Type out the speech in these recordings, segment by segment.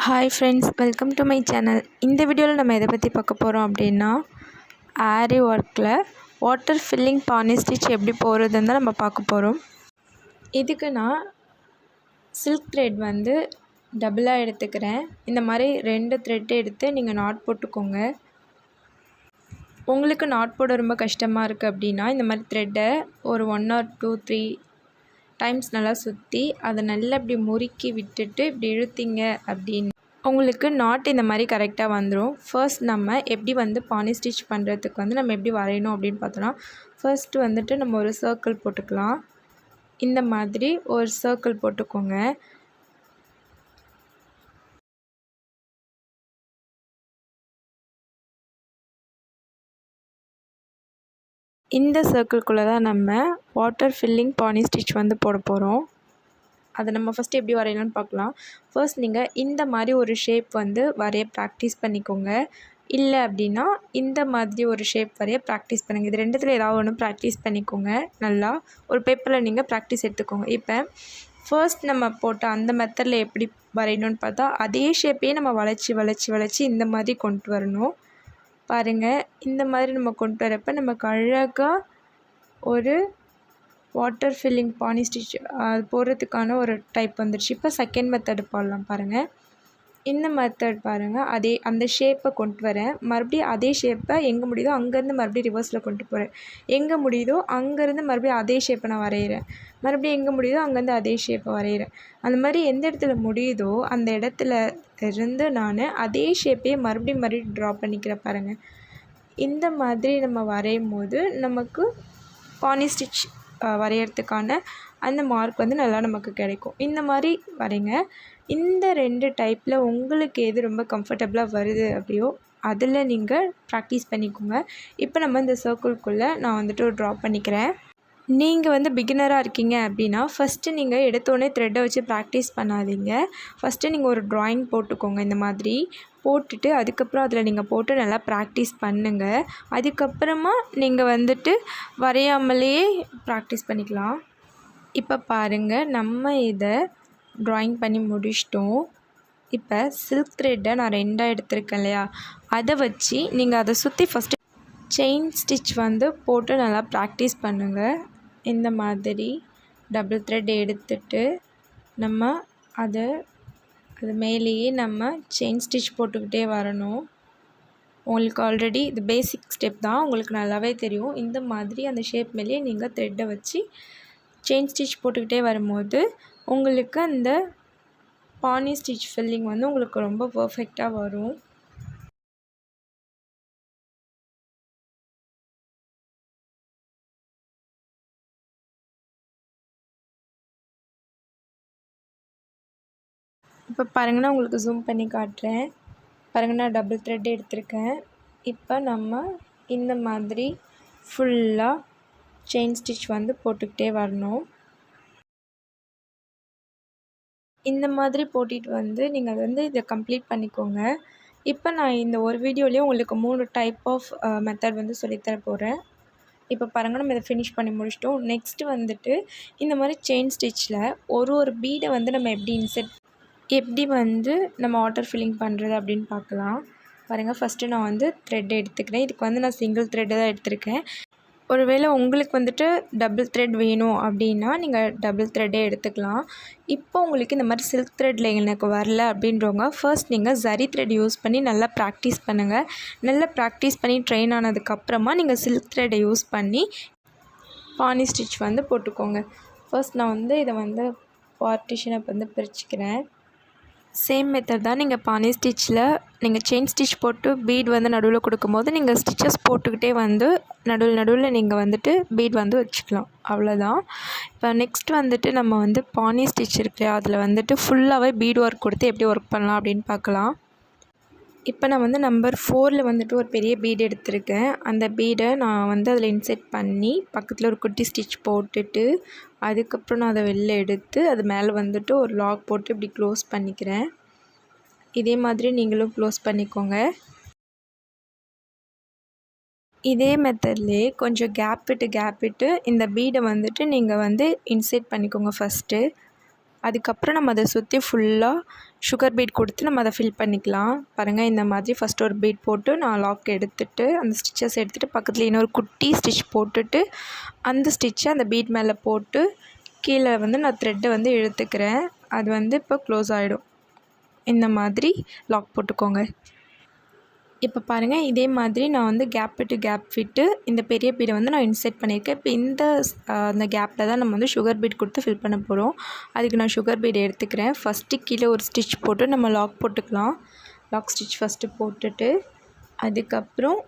Hi friends, welcome to my channel. இந்த வீடியோவில் நம்ம எதை பற்றி பார்க்க போகிறோம் அப்படின்னா, ஆரி ஒர்க்கில் வாட்டர் ஃபில்லிங் பானி ஸ்டிச் எப்படி போகிறதுன்னு தான் நம்ம பார்க்க போகிறோம். இதுக்கு நான் சில்க் த்ரெட் வந்து டபுளாக எடுத்துக்கிறேன். இந்த மாதிரி 2 த்ரெட் எடுத்து நீங்கள் நாட் போட்டுக்கோங்க. உங்களுக்கு நாட் போட ரொம்ப கஷ்டமாக இருக்குது அப்படின்னா இந்த மாதிரி த்ரெட்டை ஒரு 1 or 2, 3 டைம்ஸ் நல்லா சுற்றி அதை நல்லா இப்படி முறுக்கி விட்டுட்டு இப்படி இழுத்தீங்க அப்படின்னு உங்களுக்கு நாட் இந்த மாதிரி கரெக்டாக வந்துடும். ஃபர்ஸ்ட் நம்ம எப்படி வந்து பானி ஸ்டிச் பண்ணுறதுக்கு வந்து நம்ம எப்படி வரையணும் அப்படின்னு பார்த்தோன்னா, ஃபர்ஸ்ட்டு வந்துட்டு நம்ம ஒரு சர்க்கிள் போட்டுக்கலாம். இந்த மாதிரி ஒரு சர்க்கிள் போட்டுக்கோங்க. இந்த சர்க்கிள்குள்ளே தான் நம்ம வாட்டர் ஃபில்லிங் பானி ஸ்டிச் வந்து போட போகிறோம். அதை நம்ம ஃபஸ்ட்டு எப்படி வரையலாம்னு பார்க்கலாம். ஃபர்ஸ்ட் நீங்கள் இந்த மாதிரி ஒரு ஷேப் வந்து வரைய ப்ராக்டிஸ் பண்ணிக்கோங்க. இல்லை அப்படின்னா இந்த மாதிரி ஒரு ஷேப் வரைய ப்ராக்டிஸ் பண்ணுங்கள். இது ரெண்டுத்தில் ஏதாவது ஒன்று ப்ராக்டிஸ் பண்ணிக்கோங்க. நல்லா ஒரு பேப்பரில் நீங்கள் ப்ராக்டிஸ் எடுத்துக்கோங்க. இப்போ ஃபர்ஸ்ட் நம்ம போட்ட அந்த மெத்தடில் எப்படி வரையணும்னு பார்த்தா, அதே ஷேப்பையே நம்ம வளைச்சி இந்த மாதிரி கொண்டு வரணும். பாருங்கள், இந்த மாதிரி நம்ம கொண்டு வரப்போ நமக்கு அழகாக ஒரு வாட்டர் ஃபில்லிங் பானி ஸ்டிச் அது போடுறதுக்கான ஒரு டைப் வந்துடுச்சு. இப்போ செகண்ட் மெத்தடு போடலாம் பாருங்கள். இந்த மெத்தட் பாருங்கள், அந்த ஷேப்பை கொண்டு வரேன். மறுபடியும் அதே ஷேப்பை எங்கே முடியுதோ அங்கேருந்து மறுபடியும் ரிவர்ஸில் கொண்டு போகிறேன். எங்கே முடியுதோ அங்கேருந்து மறுபடியும் அதே ஷேப்பை நான் வரைகிறேன். மறுபடியும் எங்கே முடியுதோ அங்கேருந்து அதே ஷேப்பை வரைகிறேன். அந்த மாதிரி எந்த இடத்துல முடியுதோ அந்த இடத்துல இருந்து நான் அதே ஷேப்பையே மறுபடியும் ட்ரா பண்ணிக்கிறேன் பாருங்கள். இந்த மாதிரி நம்ம வரையும் போது நமக்கு பானி ஸ்டிச் வரைகிறதுக்கான அந்த மார்க் வந்து நல்லா நமக்கு கிடைக்கும். இந்த மாதிரி வரைங்க. இந்த 2 டைப்பில் உங்களுக்கு எது ரொம்ப கம்ஃபர்டபுளாக வருது அப்படியோ அதில் நீங்கள் ப்ராக்டிஸ் பண்ணிக்கோங்க. இப்போ நம்ம இந்த சர்க்கிள்குள்ளே நான் வந்துட்டு ஒரு ட்ரா பண்ணிக்கிறேன். நீங்கள் வந்து பிகினராக இருக்கீங்க அப்படின்னா ஃபஸ்ட்டு நீங்கள் எடுத்தோடனே த்ரெட்டை வச்சு ப்ராக்டிஸ் பண்ணாதீங்க. ஃபஸ்ட்டு நீங்கள் ஒரு ட்ராயிங் போட்டுக்கோங்க. இந்த மாதிரி போட்டுட்டு அதுக்கப்புறம் அதில் நீங்கள் போட்டு நல்லா ப்ராக்டிஸ் பண்ணுங்கள். அதுக்கப்புறமா நீங்கள் வந்துட்டு வரையாமலேயே ப்ராக்டிஸ் பண்ணிக்கலாம். இப்போ பாருங்கள், நம்ம இதை ட்ராயிங் பண்ணி முடிச்சிட்டோம். இப்போ சில்க் த்ரெட்டை நான் 2ஆக எடுத்திருக்கேன் இல்லையா, அதை வச்சு நீங்கள் அதை சுற்றி ஃபஸ்ட்டு செயின் ஸ்டிச் வந்து போட்டு நல்லா ப்ராக்டிஸ் பண்ணுங்கள். இந்த மாதிரி டபுள் த்ரெட் எடுத்துட்டு நம்ம அது மேலேயே நம்ம செயின் ஸ்டிச் போட்டுக்கிட்டே வரணும். உங்களுக்கு ஆல்ரெடி இது பேசிக் ஸ்டெப் தான், உங்களுக்கு நல்லாவே தெரியும். இந்த மாதிரி அந்த ஷேப் மேலேயே நீங்கள் த்ரெட்டை வச்சு செயின் ஸ்டிச் போட்டுக்கிட்டே வரும்போது உங்களுக்கு அந்த பானி ஸ்டிச் ஃபில்லிங் வந்து உங்களுக்கு ரொம்ப பர்ஃபெக்டாக வரும். இப்போ பாருங்கன்னா உங்களுக்கு ஜூம் பண்ணி காட்டுறேன். பாருங்கள், நான் டபுள் த்ரெட் எடுத்திருக்கேன். இப்போ நம்ம இந்த மாதிரி ஃபுல்லாக செயின் ஸ்டிச் வந்து போட்டுக்கிட்டே வரணும். இந்த மாதிரி போட்டுட்டு வந்து நீங்கள் வந்து இதை கம்ப்ளீட் பண்ணிக்கோங்க. இப்போ நான் இந்த ஒரு வீடியோலேயே உங்களுக்கு 3 டைப் ஆஃப் மெத்தட் வந்து சொல்லித்தர போகிறேன். இப்போ பாருங்கள், நம்ம இதை ஃபினிஷ் பண்ணி முடிச்சிட்டோம். நெக்ஸ்ட்டு வந்துட்டு இந்த மாதிரி செயின் ஸ்டிச்சில் ஒரு பீடை வந்து நம்ம எப்படி வந்து நம்ம வாட்டர் ஃபில்லிங் பண்ணுறது அப்படின்னு பார்க்கலாம். பாருங்கள், ஃபஸ்ட்டு நான் வந்து த்ரெட் எடுத்துக்கிறேன். இதுக்கு வந்து நான் சிங்கிள் த்ரெட்டு தான் எடுத்திருக்கேன். ஒருவேளை உங்களுக்கு வந்துட்டு டபுள் த்ரெட் வேணும் அப்படின்னா நீங்கள் டபுள் த்ரெட்டே எடுத்துக்கலாம். இப்போ உங்களுக்கு இந்த மாதிரி சில்க் த்ரெட்டில் எனக்கு வரல அப்படின்றவங்க ஃபர்ஸ்ட் நீங்கள் ஜரி த்ரெட் யூஸ் பண்ணி நல்லா ப்ராக்டிஸ் பண்ணுங்கள். நல்லா ப்ராக்டிஸ் பண்ணி ட்ரெயின் ஆனதுக்கப்புறமா நீங்கள் சில்க் த்ரெட்டை யூஸ் பண்ணி பானி ஸ்டிச் வந்து போட்டுக்கோங்க. ஃபர்ஸ்ட் நான் வந்து இதை வந்து பார்ட்டிஷனை வந்து பிரிச்சுக்கிறேன். சேம் மெத்தட் தான். நீங்கள் பானி ஸ்டிச்சில் நீங்கள் செயின் ஸ்டிச் போட்டு பீட் வந்து நடுவில் கொடுக்கும்போது நீங்கள் ஸ்டிச்சஸ் போட்டுக்கிட்டே வந்து நடுவில் நீங்கள் வந்துட்டு பீட் வந்து வச்சுக்கலாம். அவ்வளோதான். இப்போ நெக்ஸ்ட் வந்துட்டு நம்ம வந்து பானி ஸ்டிச் இருக்கு, அதில் வந்துட்டு ஃபுல்லாகவே பீட் ஒர்க் கொடுத்து எப்படி ஒர்க் பண்ணலாம் அப்படின்னு பார்க்கலாம். இப்போ நான் வந்து நம்பர் 4ல் வந்துட்டு ஒரு பெரிய பீடு எடுத்திருக்கேன். அந்த பீடை நான் வந்து அதில் இன்செர்ட் பண்ணி பக்கத்தில் ஒரு குட்டி ஸ்டிச் போட்டுட்டு அதுக்கப்புறம் நான் அதை வெளில எடுத்து அது மேலே வந்துட்டு ஒரு லாக் போட்டு இப்படி க்ளோஸ் பண்ணிக்கிறேன். இதே மாதிரி நீங்களும் க்ளோஸ் பண்ணிக்கோங்க. இதே மெத்தட்லேயே கொஞ்சம் கேப் விட்டு இந்த பீடை வந்துட்டு நீங்கள் வந்து இன்செர்ட் பண்ணிக்கோங்க ஃபஸ்ட்டு. அதுக்கப்புறம் நம்ம அதை சுற்றி ஃபுல்லாக சுகர் பீட் கொடுத்து நம்ம அதை ஃபில் பண்ணிக்கலாம். பாருங்கள், இந்த மாதிரி ஃபஸ்ட்டு ஒரு பீட் போட்டு நான் லாக் எடுத்துகிட்டு அந்த ஸ்டிச்சஸ் எடுத்துகிட்டு பக்கத்தில் இன்னொரு குட்டி ஸ்டிச் போட்டுட்டு அந்த ஸ்டிச்சை அந்த பீட் மேலே போட்டு கீழே வந்து நான் த்ரெட்டை வந்து இழுத்துக்கிறேன். அது வந்து இப்போ க்ளோஸ் ஆகிடும். இந்த மாதிரி லாக் போட்டுக்கோங்க. இப்போ பாருங்கள், இதே மாதிரி நான் வந்து கேப் விட்டு கேப் விட்டு இந்த பெரிய பீடை வந்து நான் இன்செர்ட் பண்ணியிருக்கேன். இப்போ அந்த கேப்பில் தான் நம்ம வந்து சுகர் பீட் கொடுத்து ஃபில் பண்ண போகிறோம். அதுக்கு நான் சுகர் பீடை எடுத்துக்கிறேன். ஃபஸ்ட்டு கீழே ஒரு ஸ்டிச் போட்டு நம்ம லாக் போட்டுக்கலாம். லாக் ஸ்டிச் ஃபஸ்ட்டு போட்டுட்டு அதுக்கப்புறம்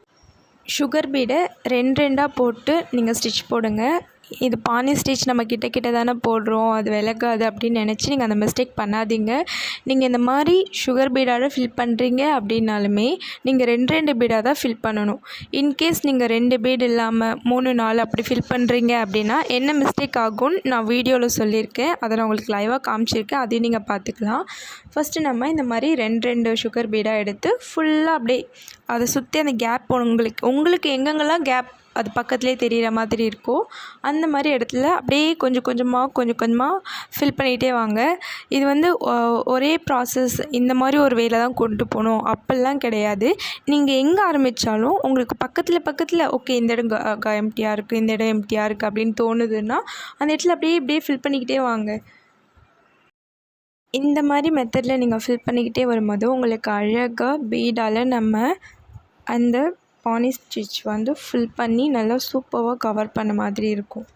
சுகர் பீடை 2 போட்டு நீங்கள் ஸ்டிச் போடுங்க. இது பானி ஸ்டிச் நம்ம கிட்ட தானே போடுறோம், அது விலகாது அப்படின்னு நினச்சி நீங்கள் அந்த மிஸ்டேக் பண்ணாதீங்க. நீங்கள் இந்த மாதிரி சுகர் பீடால் ஃபில் பண்ணுறீங்க அப்படின்னாலுமே நீங்கள் 2 பீடாக தான் ஃபில் பண்ணணும். இன்கேஸ் நீங்கள் 2 பீடு இல்லாமல் 3 4 அப்படி ஃபில் பண்ணுறீங்க அப்படின்னா என்ன மிஸ்டேக் ஆகும்னு நான் வீடியோவில் சொல்லியிருக்கேன். அதை நான் உங்களுக்கு லைவாக காமிச்சிருக்கேன், அதையும் நீங்கள் பார்த்துக்கலாம். ஃபஸ்ட்டு நம்ம இந்த மாதிரி 2 சுகர் பீடாக எடுத்து ஃபுல்லாக அப்படியே அதை சுற்றி அந்த கேப் உங்களுக்கு எங்கெங்கெல்லாம் கேப் அது பக்கத்துலேயே தெரிகிற மாதிரி இருக்கோ அந்த மாதிரி இடத்துல அப்படியே கொஞ்சம் கொஞ்சமாக ஃபில் பண்ணிகிட்டே வாங்க. இது வந்து ஒரே ப்ராசஸ் இந்த மாதிரி ஒரு வேலை தான் கொண்டு போகணும் அப்படிலாம் கிடையாது. நீங்கள் எங்கே ஆரம்பித்தாலும் உங்களுக்கு பக்கத்தில் ஓகே இந்த இடம் எம்டியாக இருக்குது, இந்த இடம் எம்டியாக இருக்குது அப்படின்னு தோணுதுன்னா அந்த இடத்துல அப்படியே ஃபில் பண்ணிக்கிட்டே வாங்க. இந்த மாதிரி மெத்தடில் நீங்கள் ஃபில் பண்ணிக்கிட்டே வரும்போது உங்களுக்கு அழகாக பீடால் நம்ம அந்த பானி ஸ்டிச் வந்து ஃபில் பண்ணி நல்லா சூப்பராக கவர் பண்ண மாதிரி இருக்கும்.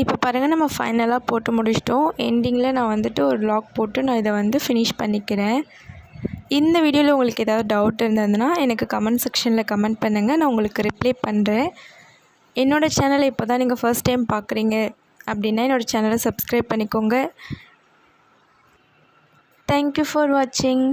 இப்போ பாருங்கள், நம்ம ஃபைனலாக போட்டு முடிச்சிட்டோம். எண்டிங்கில் நான் வந்துட்டு ஒரு லாக் போட்டு நான் இதை வந்து ஃபினிஷ் பண்ணிக்கிறேன். இந்த வீடியோவில் உங்களுக்கு ஏதாவது டவுட் இருந்ததுன்னா எனக்கு கமெண்ட் செக்ஷனில் கமெண்ட் பண்ணுங்கள், நான் உங்களுக்கு ரிப்ளை பண்ணுறேன். என்னோடய சேனலை இப்போ தான் நீங்கள் ஃபர்ஸ்ட் டைம் பார்க்குறீங்க அப்படின்னா என்னோடய சேனலை சப்ஸ்கிரைப் பண்ணிக்கோங்க. தேங்க்யூ ஃபார் வாட்சிங்.